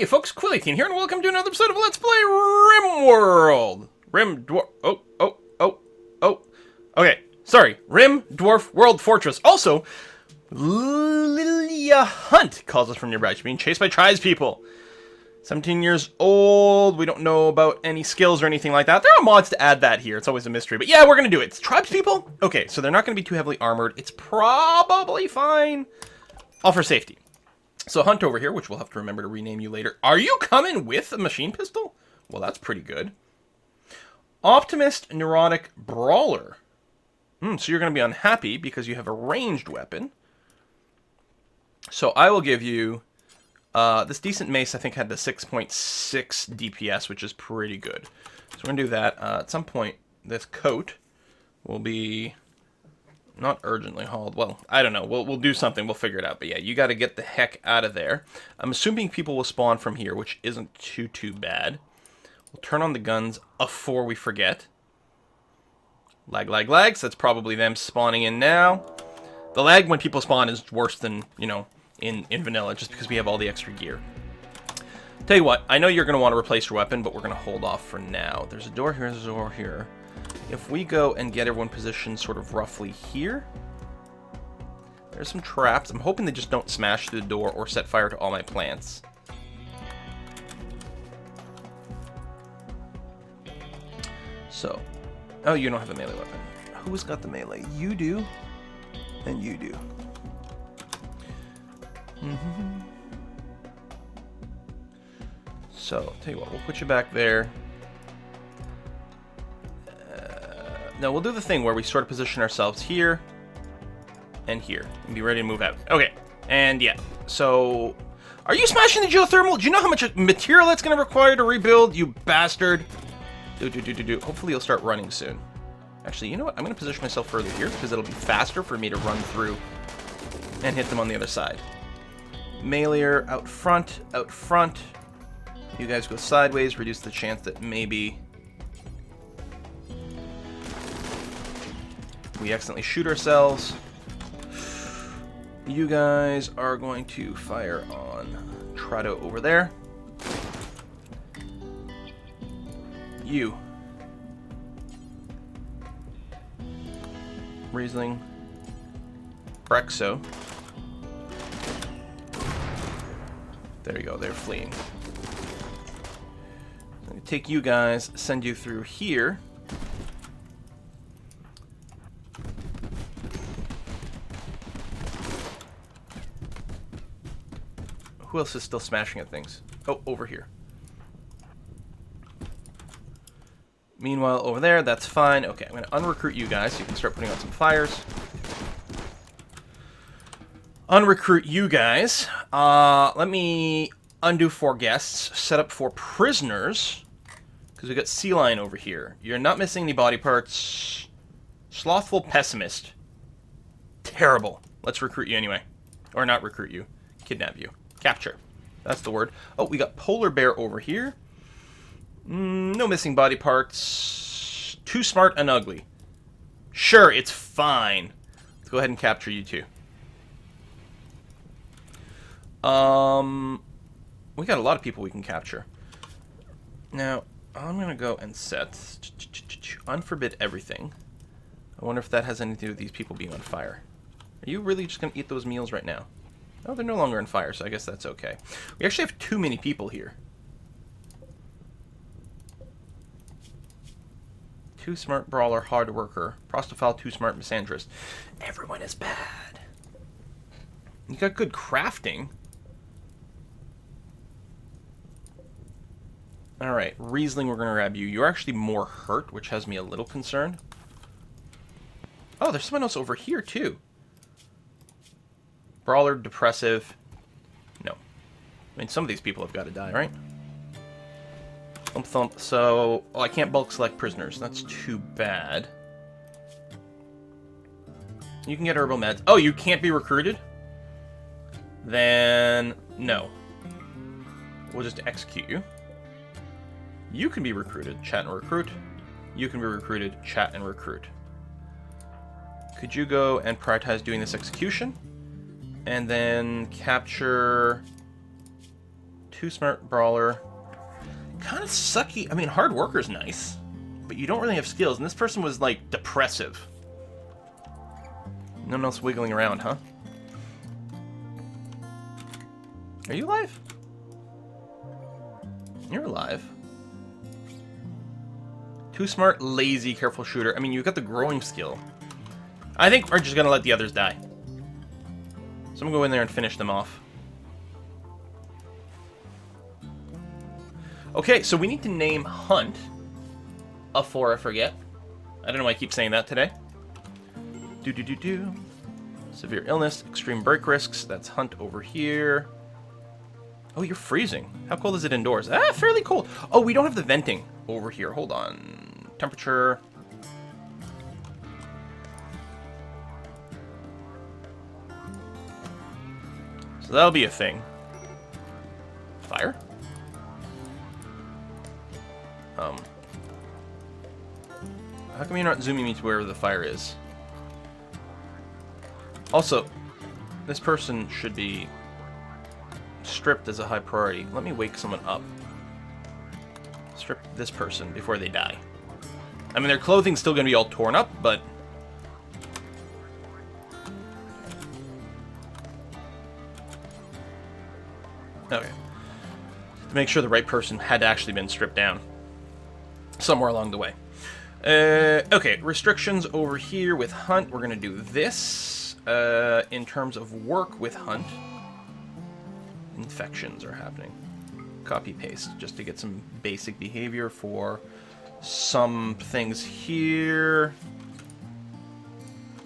Hey folks, Quillyteen here, and welcome to another episode of Let's Play Rimworld! Okay, sorry. Rim Dwarf World Fortress. Also, Lilia Hunt calls us from nearby. She's being chased by tribespeople. 17 years old. We don't know about any skills or anything like that. There are mods to add that here. It's always a mystery. But yeah, we're going to do it. It's tribespeople? Okay, so they're not going to be too heavily armored. It's probably fine. All for safety. So Hunt over here, which we'll have to remember to rename you later. Are you coming with a machine pistol? Well, that's pretty good. Optimist Neurotic Brawler. So you're going to be unhappy because you have a ranged weapon. So I will give you... this decent mace, I think, had the 6.6 DPS, which is pretty good. So we're going to do that. At some point, this coat will be... not urgently hauled. Well, I don't know. We'll do something. We'll figure it out. But yeah, you got to get the heck out of there. I'm assuming people will spawn from here, which isn't too bad. We'll turn on the guns before we forget. Lag. So that's probably them spawning in now. The lag when people spawn is worse than, you know, in vanilla, just because we have all the extra gear. Tell you what, I know you're going to want to replace your weapon, but we're going to hold off for now. There's a door here, there's a door here. If we go and get everyone positioned sort of roughly here, there's some traps. I'm hoping they just don't smash through the door or set fire to all my plants. So, oh, you don't have a melee weapon. Who's got the melee? You do, and you do. So, tell you what, we'll put you back there. Now, we'll do the thing where we sort of position ourselves here and here and be ready to move out. Okay, and yeah. So, are you smashing the geothermal? Do you know how much material that's going to require to rebuild, you bastard? Hopefully you'll start running soon. Actually, you know what? I'm going to position myself further here because it'll be faster for me to run through and hit them on the other side. Meleeer out front. You guys go sideways, reduce the chance that maybe we accidentally shoot ourselves. You guys are going to fire on Trado over there. You. Riesling. Brexo. There you go, they're fleeing. I'm going to take you guys, send you through here. Who else is still smashing at things? Oh, over here. Meanwhile, over there, that's fine. Okay, I'm going to unrecruit you guys so you can start putting out some fires. Unrecruit you guys. Let me undo 4 guests. Set up 4 prisoners. Because we got Sea Lion over here. You're not missing any body parts. Slothful Pessimist. Terrible. Let's recruit you anyway. Or not recruit you. Kidnap you. Capture. That's the word. Oh, we got Polar Bear over here. No missing body parts. Too smart and ugly. Sure, it's fine. Let's go ahead and capture you too. We got a lot of people we can capture. Now, I'm going to go and set unforbid everything. I wonder if that has anything to do with these people being on fire. Are you really just going to eat those meals right now? Oh, they're no longer on fire, so I guess that's okay. We actually have too many people here. Too smart brawler, hard worker. Prostophile, too smart misandrist. Everyone is bad. You got good crafting. Alright, Riesling, we're going to grab you. You're actually more hurt, which has me a little concerned. Oh, there's someone else over here, too. Brawler, depressive. No. I mean, some of these people have got to die, right? Thump. So, I can't bulk select prisoners. That's too bad. You can get herbal meds. Oh, you can't be recruited? Then, no. We'll just execute you. You can be recruited. Chat and recruit. You can be recruited. Chat and recruit. Could you go and prioritize doing this execution? And then capture Too smart, brawler. Kind of sucky. I mean, hard worker's nice, but you don't really have skills. And this person was, like, depressive. No one else wiggling around, huh? Are you alive? You're alive. Too smart, lazy, careful shooter. I mean, you've got the growing skill. I think we're just going to let the others die. So I'm going to go in there and finish them off. Okay, so we need to name Hunt. I forget. I don't know why I keep saying that today. Severe illness, extreme break risks. That's Hunt over here. Oh, you're freezing. How cold is it indoors? Ah, fairly cold. Oh, we don't have the venting over here. Hold on. Temperature. So that'll be a thing. Fire? How come you're not zooming me to wherever the fire is? Also, this person should be stripped as a high priority. Let me wake someone up. Strip this person before they die. I mean, their clothing's still going to be all torn up, but... Okay. To make sure the right person had actually been stripped down. Somewhere along the way. Okay, restrictions over here with Hunt. We're going to do this. In terms of work with Hunt, infections are happening. Copy-paste, just to get some basic behavior for some things here.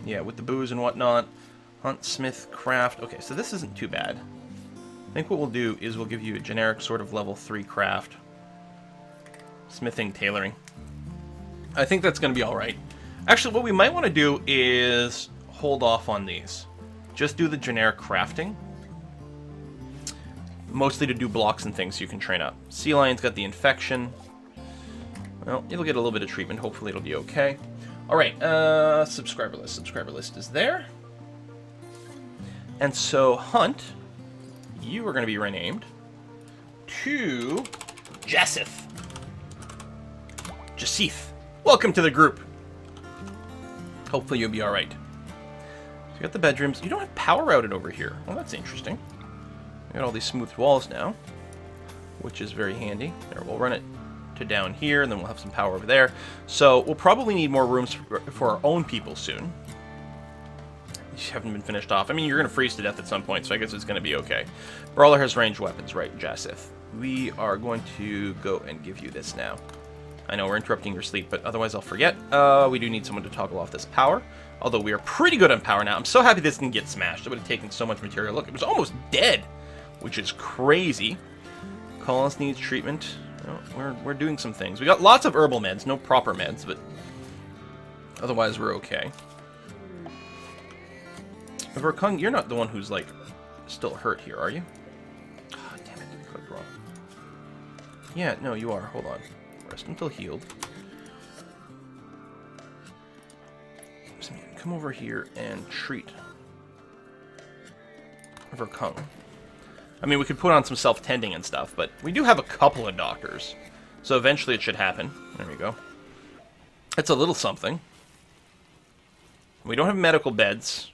Yeah, with the booze and whatnot. Hunt, Smith, Craft. Okay, so this isn't too bad. I think what we'll do is we'll give you a generic sort of level 3 craft. Smithing, tailoring. I think that's going to be alright. Actually, what we might want to do is hold off on these. Just do the generic crafting. Mostly to do blocks and things so you can train up. Sea Lion's got the infection. Well, it'll get a little bit of treatment. Hopefully it'll be okay. Alright, subscriber list. Subscriber list is there. And so, Hunt, you are going to be renamed to Jassith. Jassith. Welcome to the group. Hopefully you'll be alright. So you got the bedrooms. You don't have power routed over here. Well, that's interesting. We got all these smooth walls now, which is very handy. There, we'll run it to down here, and then we'll have some power over there. So we'll probably need more rooms for our own people soon. You haven't been finished off. I mean, you're going to freeze to death at some point, so I guess it's going to be okay. Brawler has ranged weapons, right, Jassith? We are going to go and give you this now. I know we're interrupting your sleep, but otherwise I'll forget. We do need someone to toggle off this power. Although we are pretty good on power now. I'm so happy this didn't get smashed. It would have taken so much material. Look, it was almost dead, which is crazy. Colonist needs treatment. Oh, we're doing some things. We got lots of herbal meds, no proper meds, but otherwise we're okay. Verkung, you're not the one who's, like, still hurt here, are you? Oh, damn it, I clicked wrong. Yeah, no, you are. Hold on. Rest until healed. Come over here and treat Verkung. I mean, we could put on some self-tending and stuff, but we do have a couple of doctors. So eventually it should happen. There we go. It's a little something. We don't have medical beds.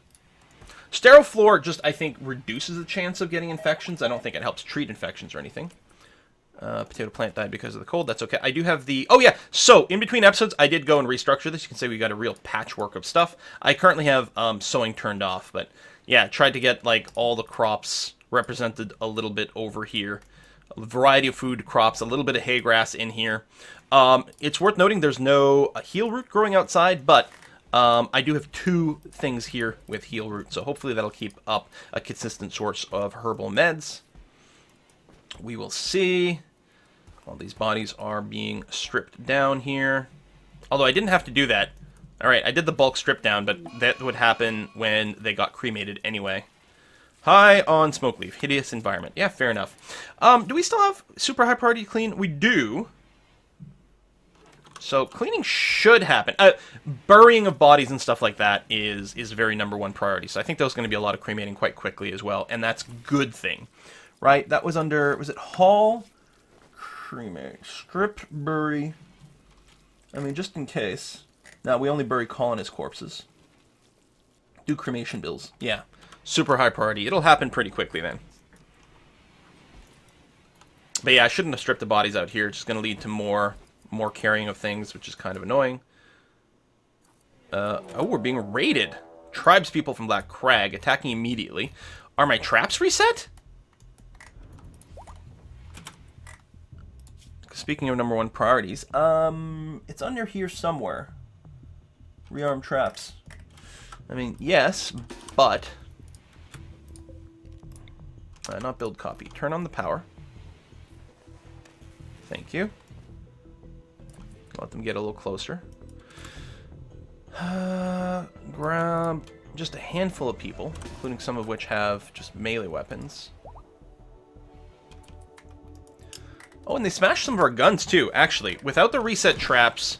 Sterile floor just, I think, reduces the chance of getting infections. I don't think it helps treat infections or anything. Potato plant died because of the cold. That's okay. I do have the... Oh, yeah. So, in between episodes, I did go and restructure this. You can say we got a real patchwork of stuff. I currently have sowing turned off, but yeah, tried to get, like, all the crops represented a little bit over here. A variety of food crops, a little bit of hay grass in here. It's worth noting there's no heal root growing outside, but I do have 2 things here with heal root, so hopefully that'll keep up a consistent source of herbal meds. We will see. All these bodies are being stripped down here. Although I didn't have to do that. Alright, I did the bulk strip down, but that would happen when they got cremated anyway. High on smoke leaf. Hideous environment. Yeah, fair enough. Do we still have super high priority clean? We do. So cleaning should happen. Burying of bodies and stuff like that is very #1 priority. So I think there's going to be a lot of cremating quite quickly as well. And that's a good thing. right? That was under, was it Hall? Cremate. Strip, bury. I mean, just in case. No, we only bury colonist corpses. Do cremation bills. Yeah. Super high priority. It'll happen pretty quickly then. But yeah, I shouldn't have stripped the bodies out here. It's just going to lead to more carrying of things, which is kind of annoying. Oh, we're being raided. Tribespeople from Black Crag attacking immediately. Are my traps reset? Speaking of number one priorities, it's under here somewhere. Rearm traps. I mean, yes, but... not build copy. Turn on the power. Thank you. Let them get a little closer. Grab just a handful of people, including some of which have just melee weapons. Oh, and they smashed some of our guns, too. Actually, without the reset traps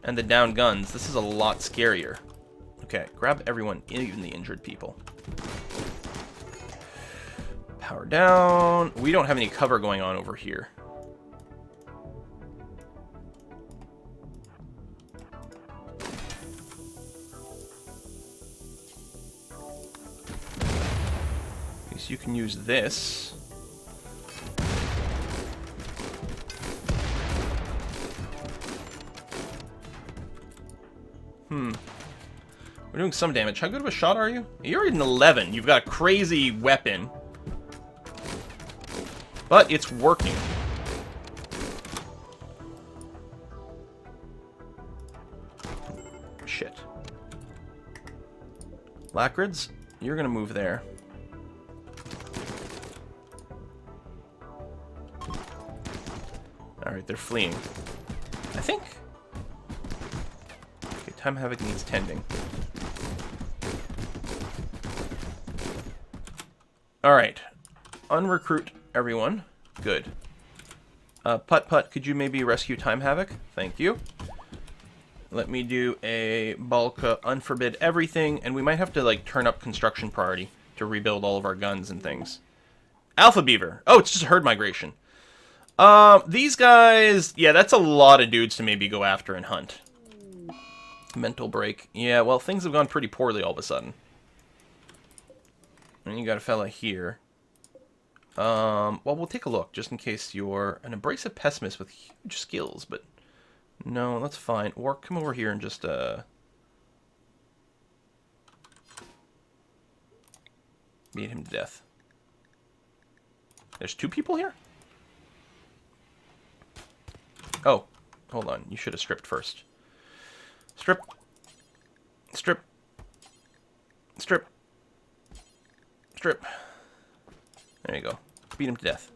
and the down guns, this is a lot scarier. Okay, grab everyone, even the injured people. Power down. We don't have any cover going on over here. So you can use this. We're doing some damage. How good of a shot are you? You're an 11. You've got a crazy weapon. But it's working. Shit. Lacrids, you're gonna move there. Alright, they're fleeing. I think... Okay, Time Havoc needs tending. Alright. Unrecruit everyone. Good. Putt, could you maybe rescue Time Havoc? Thank you. Let me do a bulk unforbid everything, and we might have to, like, turn up construction priority to rebuild all of our guns and things. Alpha Beaver. Oh, it's just herd migration. These guys... Yeah, that's a lot of dudes to maybe go after and hunt. Mental break. Yeah, well, things have gone pretty poorly all of a sudden. And you got a fella here. Well, we'll take a look, just in case you're an abrasive pessimist with huge skills, but... No, that's fine. Or come over here and just, beat him to death. There's two people here? Oh, hold on. You should have stripped first. Strip. Strip. Strip. Strip. There you go. Beat him to death.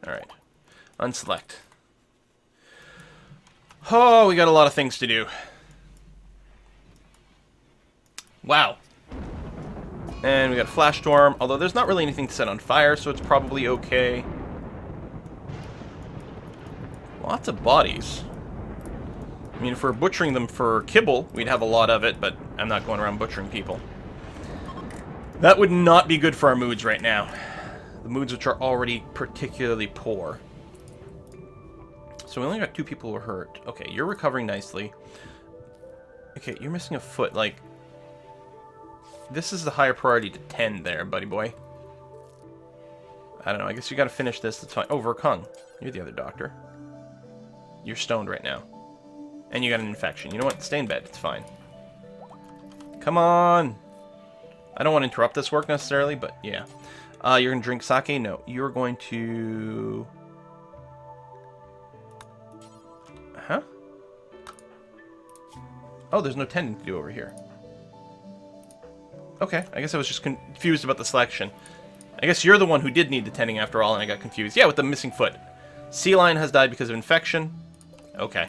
Alright. Unselect. Oh, we got a lot of things to do. Wow. And we got Flash Storm, although there's not really anything to set on fire, so it's probably okay. Lots of bodies. I mean, if we're butchering them for kibble, we'd have a lot of it, but I'm not going around butchering people. That would not be good for our moods right now. The moods which are already particularly poor. So we only got 2 people who are hurt. Okay, you're recovering nicely. Okay, you're missing a foot. Like, this is the higher priority to 10 there, buddy boy. I don't know. I guess you gotta finish this. That's fine. Oh, Verkung. You're the other doctor. You're stoned right now. And you got an infection. You know what? Stay in bed. It's fine. Come on! I don't want to interrupt this work necessarily, but yeah. You're gonna drink sake? No. You're going to... Huh? Oh, there's no tending to do over here. Okay, I guess I was just confused about the selection. I guess you're the one who did need the tending after all, and I got confused. Yeah, with the missing foot. Sea Lion has died because of infection. Okay.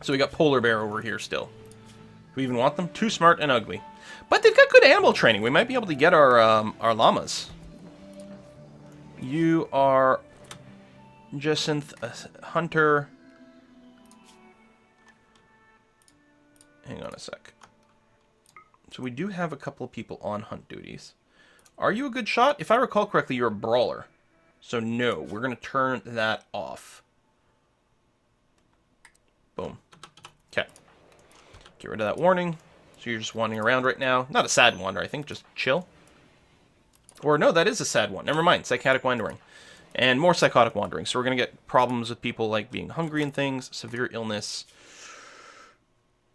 So we got Polar Bear over here still. Do we even want them? Too smart and ugly. But they've got good animal training. We might be able to get our llamas. You are Jacinth, a hunter. Hang on a sec. So we do have a couple of people on hunt duties. Are you a good shot? If I recall correctly, you're a brawler. So no, we're going to turn that off. Boom. Okay. Get rid of that warning. So you're just wandering around right now. Not a sad wander, I think. Just chill. Or no, that is a sad one. Never mind. Psychotic wandering. And more psychotic wandering. So we're going to get problems with people like being hungry and things. Severe illness.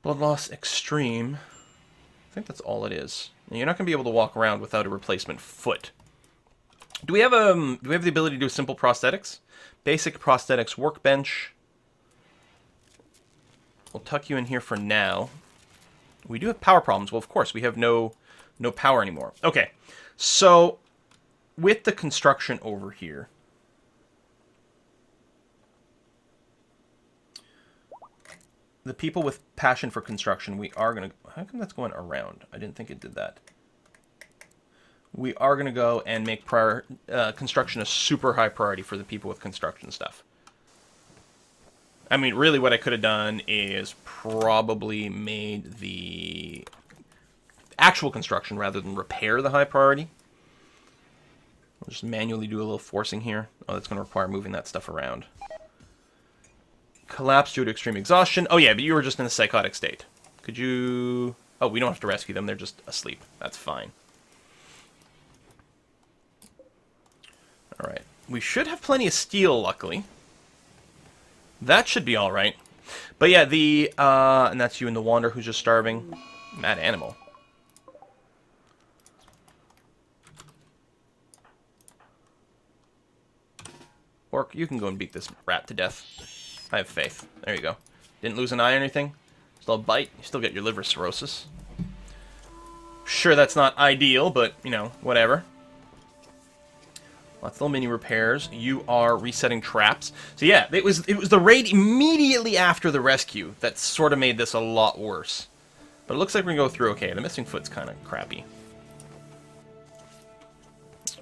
Blood loss extreme. I think that's all it is. And you're not going to be able to walk around without a replacement foot. Do we have the ability to do simple prosthetics? Basic prosthetics workbench. We'll tuck you in here for now. We do have power problems. Well, of course, we have no power anymore. Okay, so with the construction over here, the people with passion for construction, we are going to... How come that's going around? I didn't think it did that. We are going to go and make construction a super high priority for the people with construction stuff. I mean, really what I could have done is probably made the actual construction rather than repair the high priority. We'll just manually do a little forcing here. Oh, that's going to require moving that stuff around. Collapse due to extreme exhaustion. Oh yeah, but you were just in a psychotic state. Could you... Oh, we don't have to rescue them. They're just asleep. That's fine. Alright. We should have plenty of steel, luckily. That should be alright. But yeah, and that's you and the Wander who's just starving. Mad animal. Orc, you can go and beat this rat to death. I have faith. There you go. Didn't lose an eye or anything. Still a bite. You still get your liver cirrhosis. Sure, that's not ideal, but, you know, whatever. Lots of little mini repairs. You are resetting traps. So yeah, it was the raid immediately after the rescue that sort of made this a lot worse. But it looks like we can go through okay. The missing foot's kind of crappy.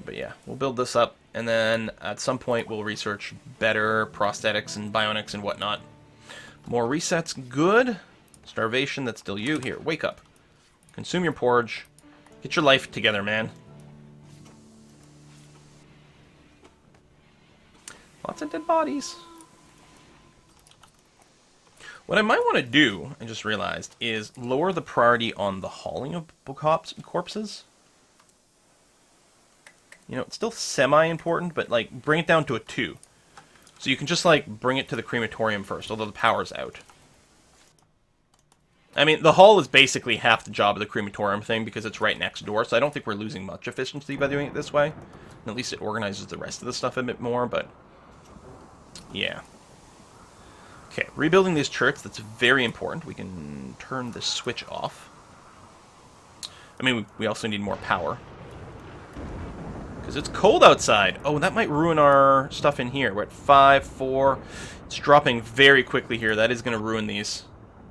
But yeah, we'll build this up, and then at some point we'll research better prosthetics and bionics and whatnot. More resets, good. Starvation, that's still you. Here, wake up. Consume your porridge. Get your life together, man. Lots of dead bodies. What I might want to do, I just realized, is lower the priority on the hauling of corpses. You know, it's still semi-important, but, like, bring it down to a 2. So you can just, like, bring it to the crematorium first, although the power's out. I mean, the haul is basically half the job of the crematorium thing because it's right next door, so I don't think we're losing much efficiency by doing it this way. And at least it organizes the rest of the stuff a bit more, but... yeah. Okay, rebuilding these turrets, that's very important. We can turn the switch off. I mean, we also need more power. Because it's cold outside. Oh, that might ruin our stuff in here. We're at 5, 4. It's dropping very quickly here. That is going to ruin these.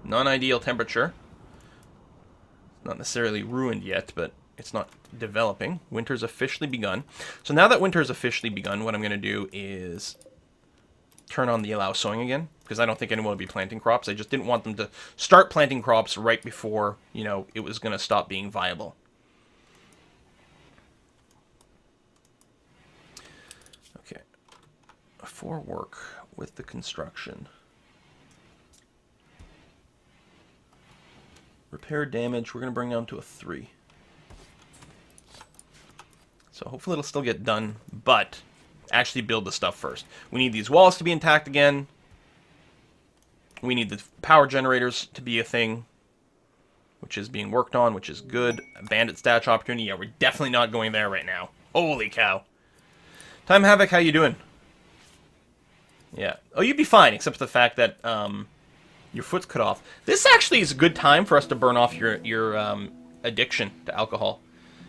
Non-ideal temperature. Not necessarily ruined yet, but it's not developing. Winter's officially begun. So now that winter's officially begun, what I'm going to do is turn on the allow sowing again, because I don't think anyone will be planting crops. I just didn't want them to start planting crops right before, you know, it was going to stop being viable. Okay. For work with the construction. Repair damage, we're going to bring down to a 3. So hopefully it'll still get done, but actually build the stuff first. We need these walls to be intact again. We need the power generators to be a thing, which is being worked on, which is good. A bandit stash opportunity, yeah, we're definitely not going there right now. Holy cow. Time Havoc, how you doing? Yeah. Oh, you'd be fine, except for the fact that your foot's cut off. This actually is a good time for us to burn off your addiction to alcohol.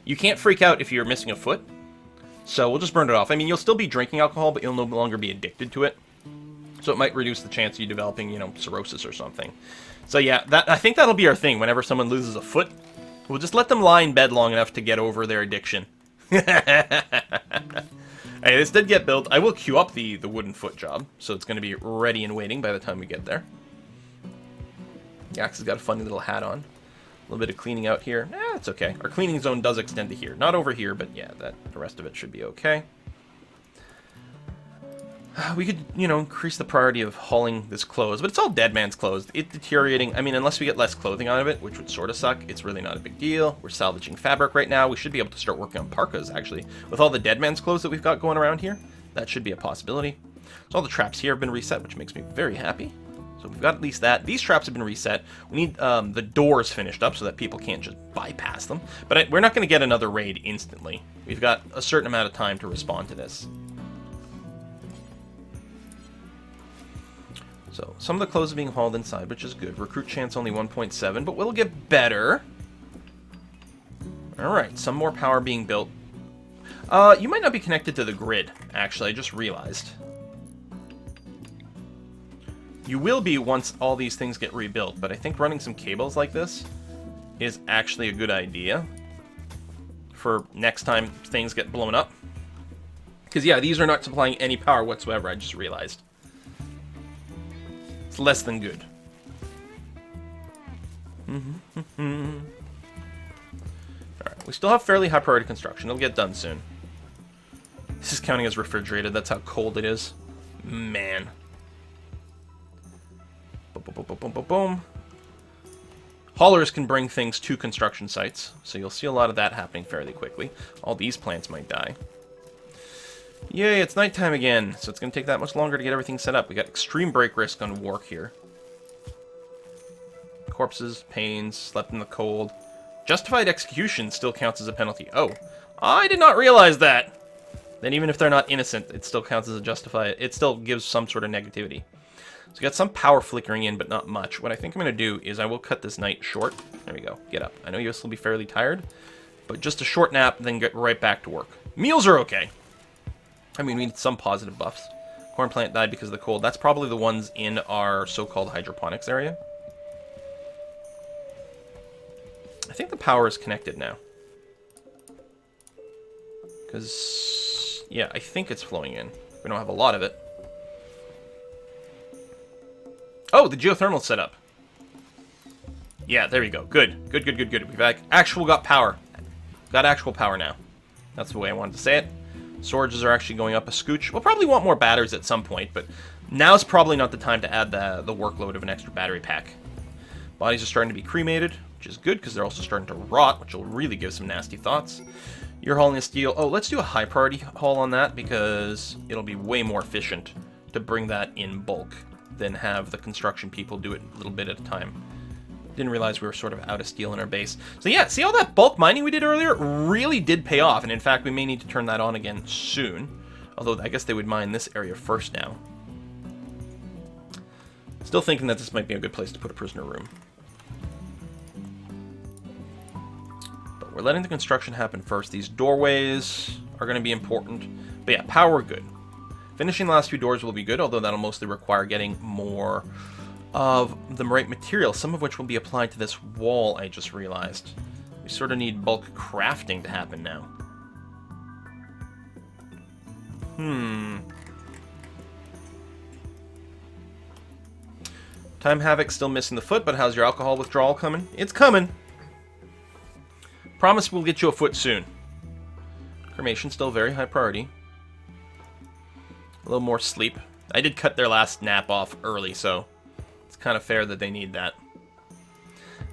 You can't freak out if you're missing a foot, so we'll just burn it off. I mean, you'll still be drinking alcohol, but you'll no longer be addicted to it. So it might reduce the chance of you developing, you know, cirrhosis or something. So yeah, I think that'll be our thing. Whenever someone loses a foot, we'll just let them lie in bed long enough to get over their addiction. Hey, this did get built. I will queue up the wooden foot job, so it's going to be ready and waiting by the time we get there. Yax has got a funny little hat on. A little bit of cleaning out here. That's okay. Our cleaning zone does extend to here. Not over here, but yeah, the rest of it should be okay. We could, you know, increase the priority of hauling this clothes, but it's all dead man's clothes. It's deteriorating. I mean, unless we get less clothing out of it, which would sort of suck, it's really not a big deal. We're salvaging fabric right now. We should be able to start working on parkas, actually. With all the dead man's clothes that we've got going around here, that should be a possibility. So all the traps here have been reset, which makes me very happy. So we've got at least that. These traps have been reset. We need the doors finished up so that people can't just bypass them. But we're not going to get another raid instantly. We've got a certain amount of time to respond to this. So, some of the clothes are being hauled inside, which is good. Recruit chance only 1.7, but we'll get better. Alright, some more power being built. You might not be connected to the grid, actually. I just realized. You will be once all these things get rebuilt, but I think running some cables like this is actually a good idea for next time things get blown up. Because, yeah, these are not supplying any power whatsoever, I just realized. It's less than good. Alright, we still have fairly high priority construction. It'll get done soon. This is counting as refrigerated. That's how cold it is. Man. Boom, boom, boom, boom, boom, boom. Haulers can bring things to construction sites, so you'll see a lot of that happening fairly quickly. All these plants might die. Yay, it's nighttime again, so it's going to take that much longer to get everything set up. We got extreme break risk on work here. Corpses, pains, slept in the cold. Justified execution still counts as a penalty. Oh, I did not realize that. Then even if they're not innocent, it still counts as a justified. It still gives some sort of negativity. So we got some power flickering in, but not much. What I think I'm going to do is I will cut this night short. There we go. Get up. I know you'll still be fairly tired, but just a short nap, then get right back to work. Meals are okay. I mean, we need some positive buffs. Corn plant died because of the cold. That's probably the ones in our so-called hydroponics area. I think the power is connected now. Because, yeah, I think it's flowing in. We don't have a lot of it. Oh, the geothermal set up. Yeah, there we go. Good. Good, good, good, good. We've got power. Got actual power now. That's the way I wanted to say it. Storages are actually going up a scooch. We'll probably want more batteries at some point, but now's probably not the time to add the workload of an extra battery pack. Bodies are starting to be cremated, which is good because they're also starting to rot, which will really give some nasty thoughts. You're hauling the steel. Oh, let's do a high priority haul on that because it'll be way more efficient to bring that in bulk than have the construction people do it a little bit at a time. Didn't realize we were sort of out of steel in our base. So yeah, see all that bulk mining we did earlier really did pay off, and in fact we may need to turn that on again soon. Although I guess they would mine this area first now. Still thinking that this might be a good place to put a prisoner room. But we're letting the construction happen first. These doorways are going to be important. But yeah, power good. Finishing the last few doors will be good, although that'll mostly require getting more of the right material, some of which will be applied to this wall, I just realized. We sort of need bulk crafting to happen now. Time Havoc still missing the foot, but how's your alcohol withdrawal coming? It's coming! Promise we'll get you a foot soon. Cremation still very high priority. A little more sleep. I did cut their last nap off early, so it's kind of fair that they need that.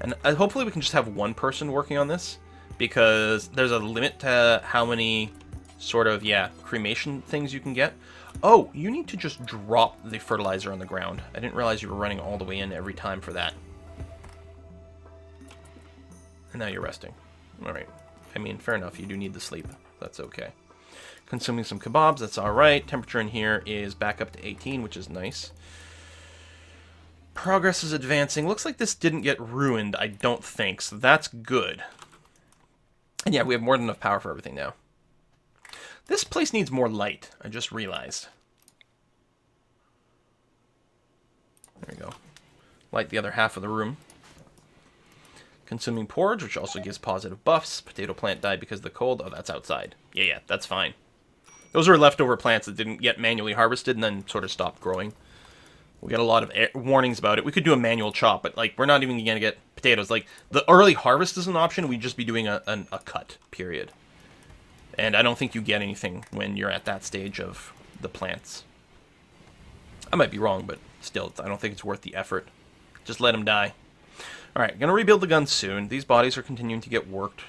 And hopefully we can just have one person working on this, because there's a limit to how many sort of, yeah, cremation things you can get. Oh, you need to just drop the fertilizer on the ground. I didn't realize you were running all the way in every time for that. And now you're resting. Alright. I mean, fair enough, you do need the sleep. That's okay. Consuming some kebabs, that's alright. Temperature in here is back up to 18, which is nice. Progress is advancing. Looks like this didn't get ruined, I don't think, so that's good. And yeah, we have more than enough power for everything now. This place needs more light, I just realized. There we go. Light the other half of the room. Consuming porridge, which also gives positive buffs. Potato plant died because of the cold. Oh, that's outside. Yeah, that's fine. Those are leftover plants that didn't get manually harvested and then sort of stopped growing. We got a lot of warnings about it. We could do a manual chop, but like we're not even going to get potatoes. Like, the early harvest is an option. We'd just be doing a cut, period. And I don't think you get anything when you're at that stage of the plants. I might be wrong, but still, I don't think it's worth the effort. Just let them die. Alright, gonna rebuild the gun soon. These bodies are continuing to get worked.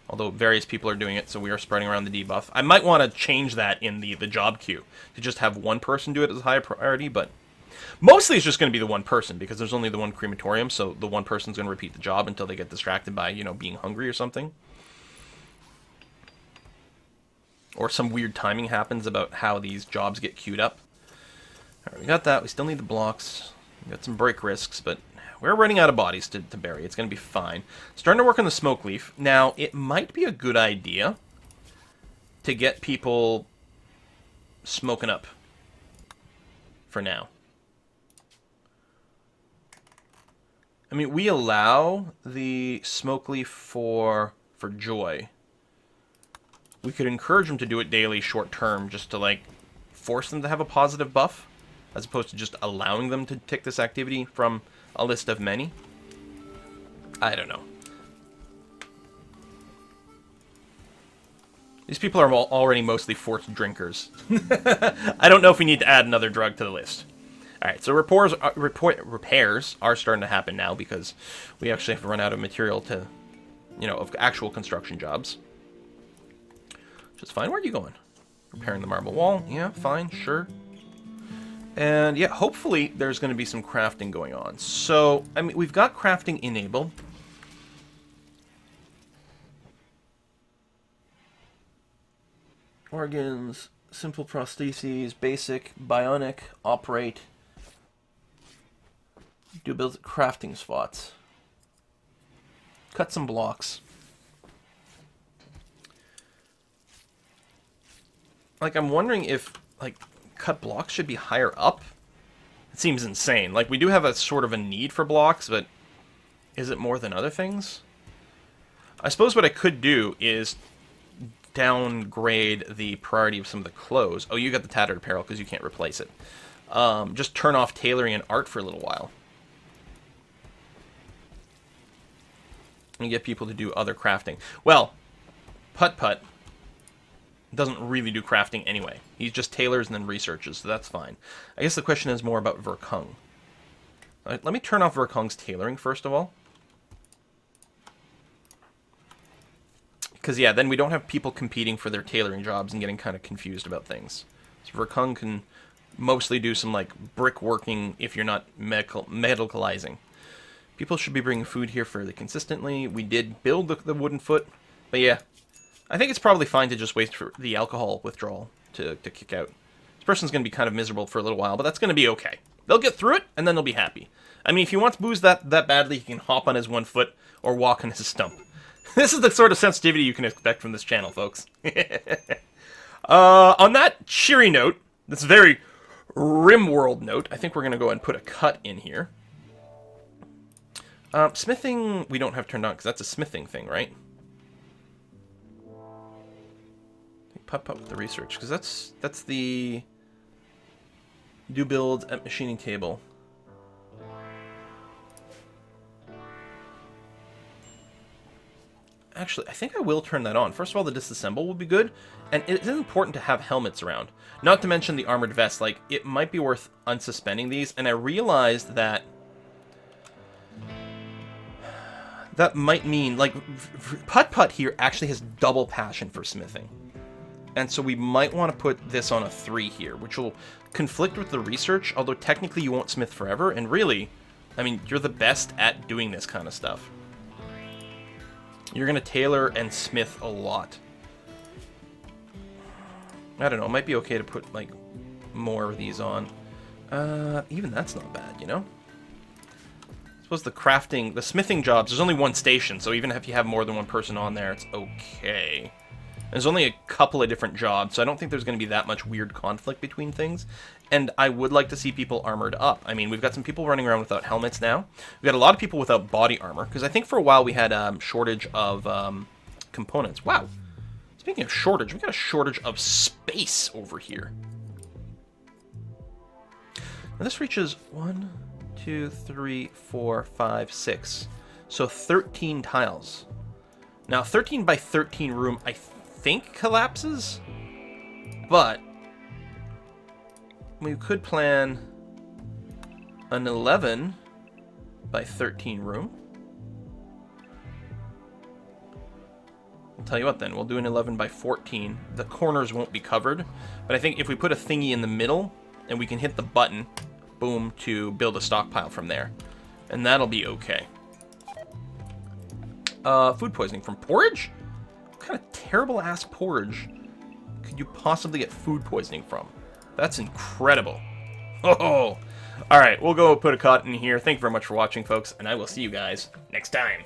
Although various people are doing it, so we are spreading around the debuff. I might want to change that in the job queue. To just have one person do it as a high priority, but... Mostly it's just going to be the one person, because there's only the one crematorium, so the one person's going to repeat the job until they get distracted by, you know, being hungry or something. Or some weird timing happens about how these jobs get queued up. Alright, we got that. We still need the blocks. We got some break risks, but we're running out of bodies to bury. It's going to be fine. Starting to work on the smoke leaf. Now, it might be a good idea to get people smoking up for now. I mean, we allow the smoke leaf for joy. We could encourage them to do it daily, short term, just to, like, force them to have a positive buff, as opposed to just allowing them to tick this activity from a list of many. I don't know. These people are already mostly forced drinkers. I don't know if we need to add another drug to the list. Alright, so repairs are starting to happen now because we actually have to run out of material to, you know, of actual construction jobs. Which is fine. Where are you going? Repairing the marble wall. Yeah, fine, sure. And yeah, hopefully there's going to be some crafting going on. So, I mean, we've got crafting enabled. Organs, simple prostheses, basic, bionic, operate. Do build crafting spots. Cut some blocks. Like, I'm wondering if, like, cut blocks should be higher up. It seems insane. Like, we do have a sort of a need for blocks, but is it more than other things? I suppose what I could do is downgrade the priority of some of the clothes. Oh, you got the tattered apparel because you can't replace it. Just turn off tailoring and art for a little while. And get people to do other crafting. Well, Putt-Putt doesn't really do crafting anyway. He just tailors and then researches, so that's fine. I guess the question is more about Verkung. Let me turn off Verkung's tailoring first of all. Because, yeah, then we don't have people competing for their tailoring jobs and getting kind of confused about things. So Verkung can mostly do some, like, brickworking if you're not medicalizing. People should be bringing food here fairly consistently. We did build the wooden foot, but yeah. I think it's probably fine to just wait for the alcohol withdrawal to kick out. This person's going to be kind of miserable for a little while, but that's going to be okay. They'll get through it, and then they'll be happy. I mean, if he wants booze that badly, he can hop on his one foot or walk on his stump. This is the sort of sensitivity you can expect from this channel, folks. On that cheery note, this very Rimworld note, I think we're going to go and put a cut in here. Smithing, we don't have turned on, because that's a smithing thing, right? Pop up with the research, because that's the do build at machining table. Actually, I think I will turn that on. First of all, the disassemble will be good, and it is important to have helmets around. Not to mention the armored vest. Like, it might be worth unsuspending these, and I realized that that might mean, like, Putt-Putt here actually has double passion for smithing. And so we might want to put this on a 3 here, which will conflict with the research, although technically you won't smith forever, and really, I mean, you're the best at doing this kind of stuff. You're going to tailor and smith a lot. I don't know, it might be okay to put, like, more of these on. Even that's not bad, you know? I suppose the crafting, the smithing jobs, there's only one station, so even if you have more than one person on there, it's okay. There's only a couple of different jobs, so I don't think there's going to be that much weird conflict between things. And I would like to see people armored up. I mean, we've got some people running around without helmets now. We've got a lot of people without body armor, because I think for a while we had a shortage of components. Wow. Speaking of shortage, we've got a shortage of space over here. Now this reaches 1, 2, 3, 4, 5, 6. So 13 tiles. Now, 13 by 13 room, I think, collapses. But we could plan an 11 by 13 room. I'll tell you what then, we'll do an 11 by 14. The corners won't be covered, but I think if we put a thingy in the middle, and we can hit the button, boom, to build a stockpile from there. And that'll be okay. Food poisoning from porridge? What kind of terrible-ass porridge could you possibly get food poisoning from? That's incredible. Oh! Alright, we'll go put a cut in here. Thank you very much for watching, folks, and I will see you guys next time.